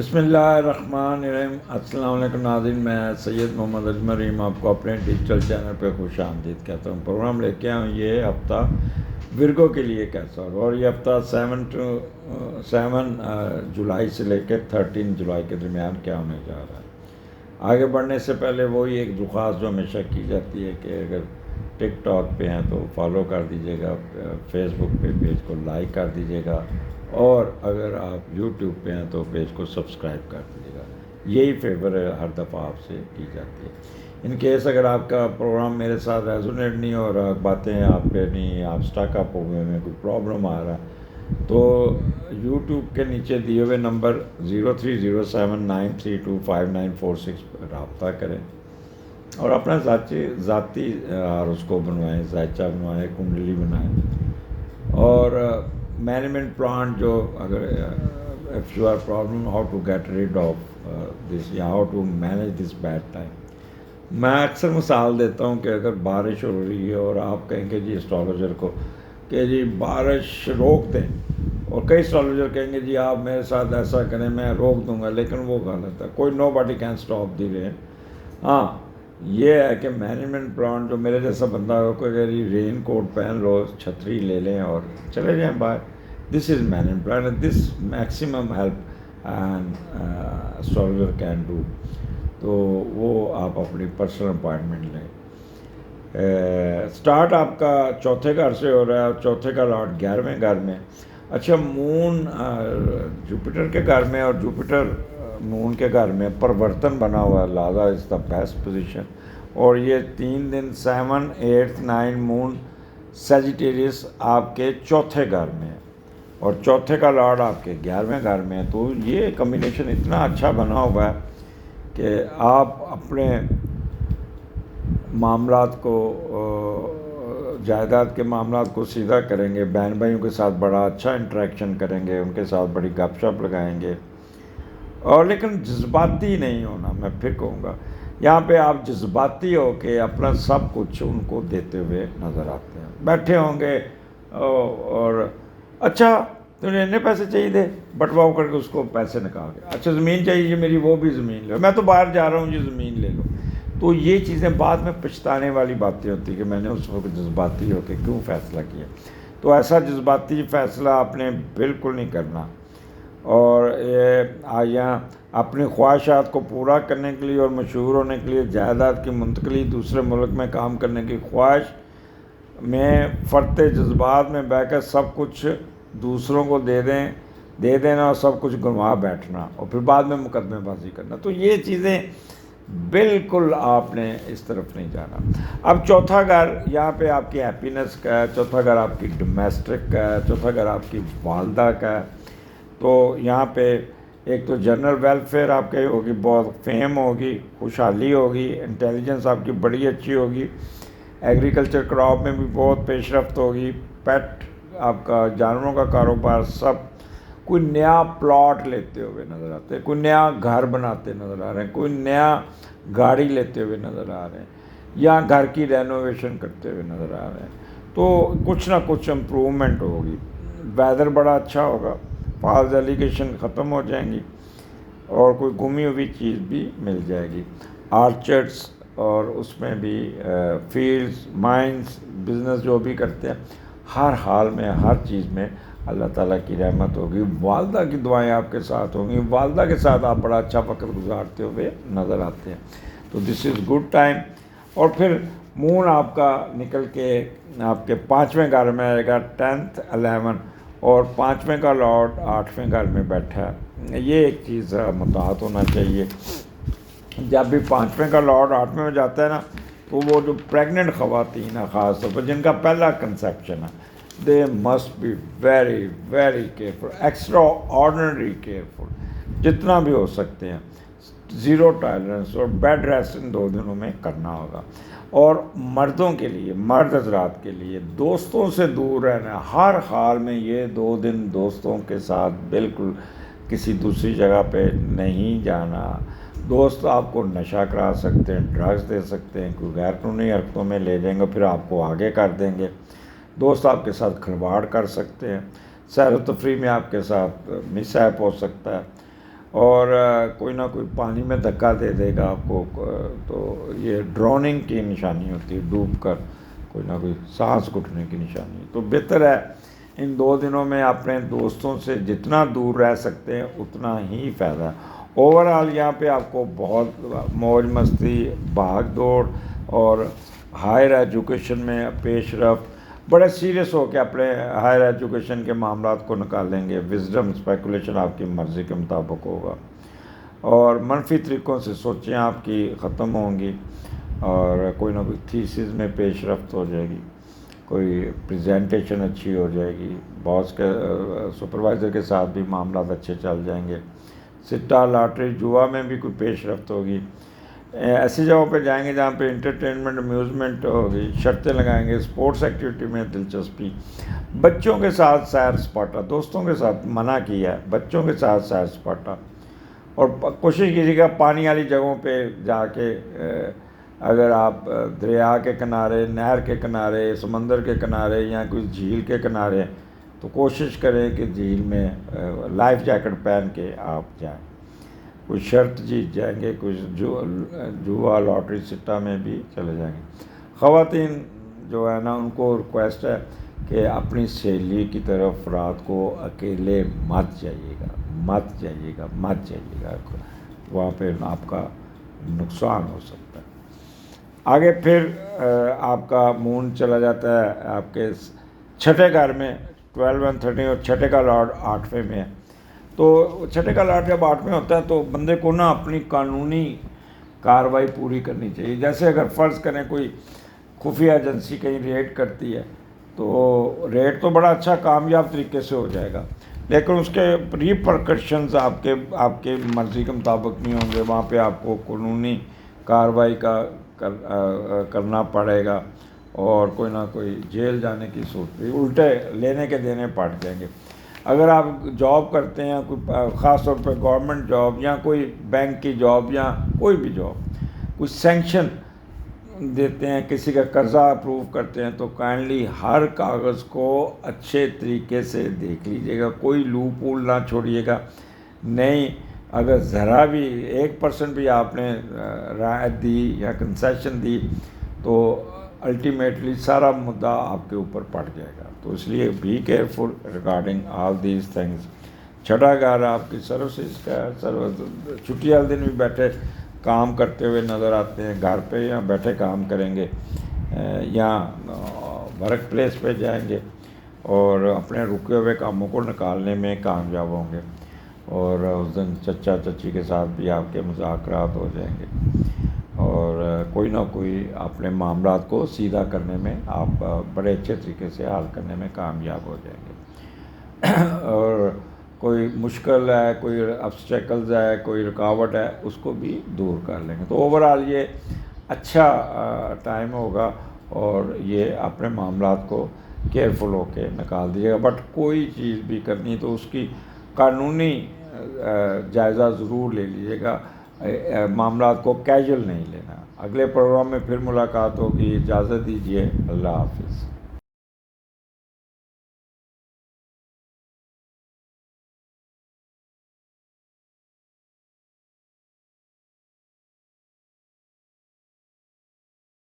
بسم اللہ الرحمن الرحیم۔ السلام علیکم ناظرین، میں سید محمد اجمل رحیم آپ کو اپنے ڈیجیٹل چینل پہ خوش آمدید کہتا ہوں۔ پروگرام لے کے آؤں یہ ہفتہ ورگو کے لیے کیسا ہوگا، اور یہ ہفتہ 7 جولائی سے لے کے 13 جولائی کے درمیان کیا ہونے جا رہا ہے۔ آگے بڑھنے سے پہلے وہی ایک درخواست جو ہمیشہ کی جاتی ہے کہ اگر ٹک ٹاک پہ ہیں تو فالو کر دیجیے گا، فیس بک پہ پیج کو لائک کر دیجیے گا، اور اگر آپ یوٹیوب پہ ہیں تو پیج کو سبسکرائب کر دیجیے گا۔ یہی فیور ہر دفعہ آپ سے کی جاتی ہے۔ ان کیس اگر آپ کا پروگرام میرے ساتھ ریزونیٹ نہیں ہو رہا، باتیں آپ پہ نہیں، آپ اسٹک اپ ہوئے میں کوئی پرابلم آ رہا ہے، تو یوٹیوب کے نیچے دیے ہوئے نمبر 030793259446 پر رابطہ کریں اور اپنا ذاتی اس کو بنوائیں، ذائچہ بنوائیں، کنڈلی بنائیں، اور مینجمنٹ پلان جو اگر if you are problem how to get rid of this یا how to manage this bad time۔ میں اکثر مثال دیتا ہوں کہ اگر بارش ہو رہی ہے اور آپ کہیں گے جی اسٹرالوجر کو کہ جی بارش روک دیں، اور کئی اسٹرالوجر کہیں گے جی آپ میرے ساتھ ایسا کریں میں روک دوں گا، لیکن وہ غلط ہے۔ کوئی نو باڈی کین اسٹاپ دی رین۔ ہاں، یہ ہے کہ مینجمنٹ پلان جو میرے جیسا بندہ ہو کہ جی رین کوٹ پہن لو، چھتری لے لیں اور چلے جائیں باہر، this is management plan, this maximum help and astrologer can do. تو وہ آپ اپنی پرسنل اپائنٹمنٹ لیں۔ سٹارٹ آپ کا چوتھے گھر سے ہو رہا ہے، اور چوتھے کا لاٹ 11ویں گھر میں۔ اچھا، مون جوپیٹر کے گھر میں، اور جوپیٹر مون کے گھر میں پرورتن بنا ہوا ہے، لہٰذا از دا بیسٹ پوزیشن۔ اور یہ 3 دن 7 8 9 مون سیجیٹیریس آپ کے چوتھے گھر میں ہے، اور چوتھے کا لاڈ آپ کے 11ویں گھر میں ہے۔ تو یہ کمبینیشن اتنا اچھا بنا ہوا ہے کہ آپ اپنے معاملات کو، جائیداد کے معاملات کو سیدھا کریں گے، بہن بھائیوں کے ساتھ بڑا اچھا انٹریکشن کریں گے، ان کے ساتھ بڑی گپ شپ لگائیں گے، اور لیکن جذباتی نہیں ہونا۔ میں پھر کہوں گا، یہاں پہ آپ جذباتی ہو کے اپنا سب کچھ ان کو دیتے ہوئے نظر آتے ہیں۔ بیٹھے ہوں گے اور اچھا تجھے اتنے پیسے چاہیے تھے، بٹواؤ کر کے اس کو پیسے نکال کے، اچھا زمین چاہیے جی میری، وہ بھی زمین لو، میں تو باہر جا رہا ہوں جی زمین لے لو۔ تو یہ چیزیں بعد میں پچھتانے والی باتیں ہوتی کہ میں نے اس وقت جذباتی ہو کے کیوں فیصلہ کیا۔ تو ایسا جذباتی فیصلہ آپ نے بالکل نہیں کرنا، اور یہاں اپنی خواہشات کو پورا کرنے کے لیے اور مشہور ہونے کے لیے جائیداد کی منتقلی، دوسرے ملک میں کام کرنے کی خواہش میں فرط جذبات میں بہ کر سب کچھ دوسروں کو دے دینا اور سب کچھ گنوا بیٹھنا، اور پھر بعد میں مقدمے بازی کرنا، تو یہ چیزیں بالکل آپ نے اس طرف نہیں جانا۔ اب چوتھا گھر یہاں پہ آپ کی ہیپینس کا ہے، چوتھا گھر آپ کی ڈومیسٹک کا ہے، چوتھا گھر آپ کی والدہ کا ہے۔ تو یہاں پہ ایک تو جنرل ویلفیئر آپ کے ہوگی، بہت فیم ہوگی، خوشحالی ہوگی، انٹیلیجنس آپ کی بڑی اچھی ہوگی، ایگریکلچر کراپ میں بھی بہت پیش رفت ہوگی، پیٹ آپ کا جانوروں کا کاروبار، سب کوئی نیا پلاٹ لیتے ہوئے نظر آتے ہیں، کوئی نیا گھر بناتے نظر آ رہے ہیں، کوئی نیا گاڑی لیتے ہوئے نظر آ رہے ہیں، یا گھر کی رینوویشن کرتے ہوئے نظر آ رہے ہیں۔ تو کچھ نہ کچھ امپرومنٹ ہوگی، ویدر بڑا اچھا ہوگا، فالز ایلیگیشن ختم ہو جائیں گی، اور کوئی گمی ہوئی چیز بھی مل جائے گی۔ آرچرڈس اور اس میں بھی فیلڈز، مائنز، بزنس جو بھی کرتے ہیں، ہر حال میں ہر چیز میں اللہ تعالیٰ کی رحمت ہوگی، والدہ کی دعائیں آپ کے ساتھ ہوں گی، والدہ کے ساتھ آپ بڑا اچھا وقت گزارتے ہوئے نظر آتے ہیں۔ تو دس از گڈ ٹائم۔ اور پھر مون آپ کا نکل کے آپ کے 5ویں گھر میں آئے گا، 10th 11، اور 5ویں کا لارڈ 8ویں گھر میں بیٹھا ہے۔ یہ ایک چیز متعارف ہونا چاہیے، جب بھی 5ویں کا لارڈ 8ویں میں جاتا ہے نا، تو وہ جو پریگننٹ خواتین ہیں خاص طور پر جن کا پہلا کنسیپشن ہے، they must be very very careful، extraordinary careful، جتنا بھی ہو سکتے ہیں زیرو ٹالرنس اور بیڈ ریسٹ ان 2 دنوں میں کرنا ہوگا۔ اور مردوں کے لیے، مرد حضرات کے لیے دوستوں سے دور رہنا، ہر حال میں یہ 2 دن دوستوں کے ساتھ بالکل کسی دوسری جگہ پہ نہیں جانا۔ دوست آپ کو نشہ کرا سکتے ہیں، ڈرگز دے سکتے ہیں، کوئی غیر قانونی حرکتوں میں لے جائیں گے، پھر آپ کو آگے کر دیں گے۔ دوست آپ کے ساتھ کھلواڑ کر سکتے ہیں، سیر و تفریح میں آپ کے ساتھ مس ہیپ ہو سکتا ہے، اور کوئی نہ کوئی پانی میں دھکا دے دے گا آپ کو، تو یہ ڈروننگ کی نشانی ہوتی ہے، ڈوب کر کوئی نہ کوئی سانس گھٹنے کی نشانی. تو بہتر ہے ان 2 دنوں میں اپنے دوستوں سے جتنا دور رہ سکتے ہیں اتنا ہی فائدہ ہے. اوورآل یہاں پہ آپ کو بہت موج مستی، بھاگ دوڑ اور ہائر ایجوکیشن میں پیش رفت، بڑے سیریس ہو کے اپنے ہائر ایجوکیشن کے معاملات کو نکالیں گے. وزڈم اسپیکولیشن آپ کی مرضی کے مطابق ہوگا، اور منفی طریقوں سے سوچیں آپ کی ختم ہوں گی، اور کوئی نہ کوئی تھیسز میں پیش رفت ہو جائے گی، کوئی پریزنٹیشن اچھی ہو جائے گی، باس کے سپروائزر کے ساتھ بھی معاملات اچھے چل جائیں گے. سٹا، لاٹری، جوا میں بھی کوئی پیش رفت ہوگی. ایسی جگہوں پہ جائیں گے جہاں پہ انٹرٹینمنٹ، امیوزمنٹ ہوگی، شرطیں لگائیں گے، اسپورٹس ایکٹیویٹی میں دلچسپی. بچوں کے ساتھ سیر سپاٹا، دوستوں کے ساتھ منع کیا ہے، بچوں کے ساتھ سیر سپاٹا. اور کوشش کیجیے گا پانی والی جگہوں پہ جا کے، اگر آپ دریا کے کنارے، نہر کے کنارے، سمندر کے کنارے یا کوئی جھیل کے کنارے، تو کوشش کریں کہ جھیل میں لائف جیکٹ پہن کے آپ جائیں. کوئی شرط جیت جائیں گے، کچھ جوا، لاٹری، سٹا میں بھی چلے جائیں گے. خواتین جو ہے نا، ان کو ریکویسٹ ہے کہ اپنی سہیلی کی طرف رات کو اکیلے مت جائیے گا، مت جائیے گا، مت جائیے گا، وہاں پہ آپ کا نقصان ہو سکتا ہے. آگے پھر آپ کا مون چلا جاتا ہے آپ کے چھٹے گھر میں، 12 اور 13، اور چھٹے کا لاڈ 8ویں میں ہے. تو چھٹے کا لاڈ جب 8ویں ہوتا ہے تو بندے کو نا اپنی قانونی کارروائی پوری کرنی چاہیے. جیسے اگر فرض کریں کوئی خفیہ ایجنسی کہیں ریڈ کرتی ہے، تو ریڈ تو بڑا اچھا کامیاب طریقے سے ہو جائے گا، لیکن اس کے ریپرکشنز آپ کے مرضی کے مطابق نہیں ہوں گے. وہاں پہ آپ کو قانونی کارروائی کرنا پڑے گا، اور کوئی نہ کوئی جیل جانے کی صورت، الٹے لینے کے دینے پڑ جائیں گے. اگر آپ جاب کرتے ہیں، کوئی خاص طور پہ گورنمنٹ جاب یا کوئی بینک کی جاب یا کوئی بھی جاب، کوئی سینکشن دیتے ہیں، کسی کا قرضہ اپروو کرتے ہیں، تو کائنڈلی ہر کاغذ کو اچھے طریقے سے دیکھ لیجیے گا، کوئی لوپ ہول نہ چھوڑیے گا. نہیں، اگر ذرا بھی 1% بھی آپ نے رعایت دی یا کنسیشن دی تو الٹیمیٹلی سارا مدعا آپ کے اوپر پڑ جائے گا. تو اس لیے be careful regarding all these things. چھٹا گھر آپ کی سروسز کا ہے، چھٹی والے دن بھی بیٹھے کام کرتے ہوئے نظر آتے ہیں، گھر پہ یا بیٹھے کام کریں گے، یا ورک پلیس پہ جائیں گے، اور اپنے رکے ہوئے کاموں کو نکالنے میں کامیاب ہوں گے. اور اس دن چچا چچی کے ساتھ بھی آپ کے مذاکرات ہو جائیں گے، اور کوئی نہ کوئی اپنے معاملات کو سیدھا کرنے میں آپ بڑے اچھے طریقے سے حل کرنے میں کامیاب ہو جائیں گے. اور کوئی مشکل ہے، کوئی آبسٹیکلز ہے، کوئی رکاوٹ ہے، اس کو بھی دور کر لیں گے. تو اوورآل یہ اچھا ٹائم ہوگا، اور یہ اپنے معاملات کو کیئرفل ہو کے نکال دیجیے گا. بٹ کوئی چیز بھی کرنی تو اس کی قانونی جائزہ ضرور لے لیجیے گا، معاملات کو کیجول نہیں لینا. اگلے پروگرام میں پھر ملاقات ہوگی، اجازت دیجیے، اللہ حافظ.